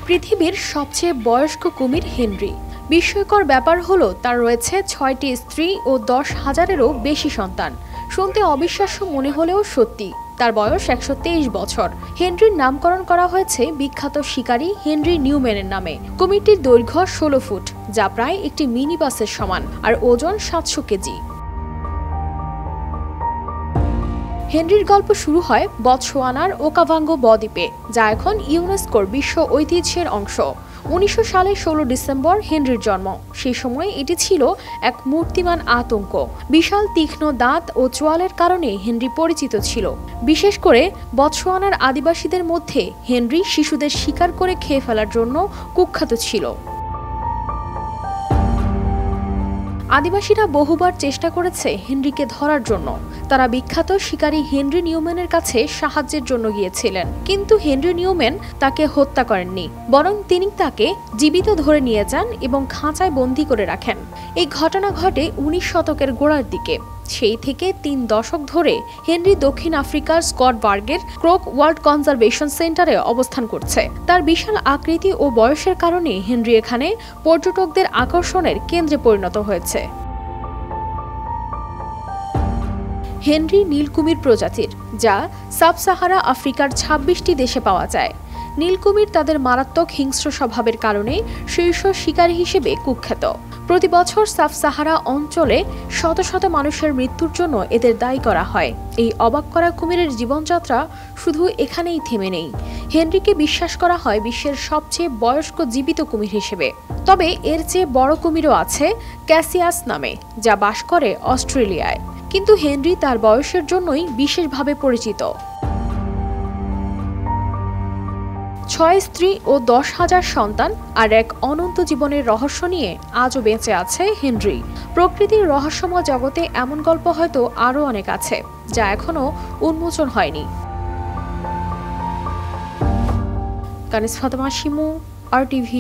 পৃথিবীর সবচেয়ে বয়স্ক কুমির হেনরি। বিস্ময়কর ব্যাপার হলো তার রয়েছে 6টি স্ত্রী ও 10,000-এরও বেশি সন্তান। শুনতে অবিশ্বাস্য মনে হলেও সত্যি, তার বয়স 123 বছর। হেনরির নামকরণ করা হয়েছে বিখ্যাত শিকারী হেনরি নিউম্যানের নামে। কুমিরটির দৈর্ঘ্য 16 ফুট, যা প্রায় একটি মিনি বাসের সমান, আর ওজন 700 কেজি। হেনরির গল্প শুরু হয় বতসোয়ানার ওকাভাঙ্গো বদ্বীপে, যা এখন ইউনেস্কোর বিশ্ব ঐতিহ্যের অংশ। 1900 সালে 16 ডিসেম্বর হেনরির জন্ম। সেই সময় এটি ছিল এক মূর্তিমান আতঙ্ক। বিশাল তীক্ষ্ণ দাঁত ও চোয়ালের কারণে হেনরি পরিচিত ছিল। বিশেষ করে বতসোয়ানার আদিবাসীদের মধ্যে হেনরি শিশুদের শিকার করে খেয়ে ফেলার জন্য কুখ্যাত ছিল। আদিবাসীরা বহুবার চেষ্টা করেছে হেনরিকে ধরার জন্য। তারা বিখ্যাত শিকারী হেনরি নিউম্যানের কাছে সাহায্যের জন্য গিয়েছিলেন, কিন্তু হেনরি নিউম্যান তাকে হত্যা করেননি, বরং তিনি তাকে জীবিত ধরে নিয়ে যান এবং খাঁচায় বন্দী করে রাখেন। এই ঘটনা ঘটে 19 শতকের গোড়ার দিকে। সেই থেকে 3 দশক ধরে হেনরি দক্ষিণ আফ্রিকার স্কটবার্গের ক্রোক ওয়ার্ল্ড কনজারভেশন সেন্টারে অবস্থান করছে। তার বিশাল আকৃতি ও বয়সের কারণে হেনরি এখানে পর্যটকদের আকর্ষণের কেন্দ্রে পরিণত হয়েছে। হেনরি নীলকুমির প্রজাতির, যা সাব সাহারা আফ্রিকার 26টি দেশে পাওয়া যায়। নীলকুমির তাদের মারাত্মক হিংস্র স্বভাবের কারণে শীর্ষ শিকারী হিসেবে কুখ্যাত। প্রতি বছর সাব সাহারা অঞ্চলে শত শত মানুষের মৃত্যুর জন্য এদের দায়ী করা হয়। এই অবাক করা কুমিরের জীবনযাত্রা শুধু এখানেই থেমে নেই। হেনরিকে বিশ্বাস করা হয় বিশ্বের সবচেয়ে বয়স্ক জীবিত কুমির হিসেবে। তবে এর চেয়ে বড় কুমিরও আছে, ক্যাসিয়াস নামে, যা বাস করে অস্ট্রেলিয়ায়। কিন্তু হেনরি তার বয়সের জন্যই বিশেষভাবে পরিচিত। 6 স্ত্রী ও 10,000 সন্তান আর এক অনন্ত জীবনের রহস্য নিয়ে আজও বেঁচে আছে হেনরি। প্রকৃতির রহস্যময় জগতে এমন গল্প হয়তো আরও অনেক আছে, যা এখনো উন্মোচন হয়নি। কানিজ ফাতেমা শিমু, RTV।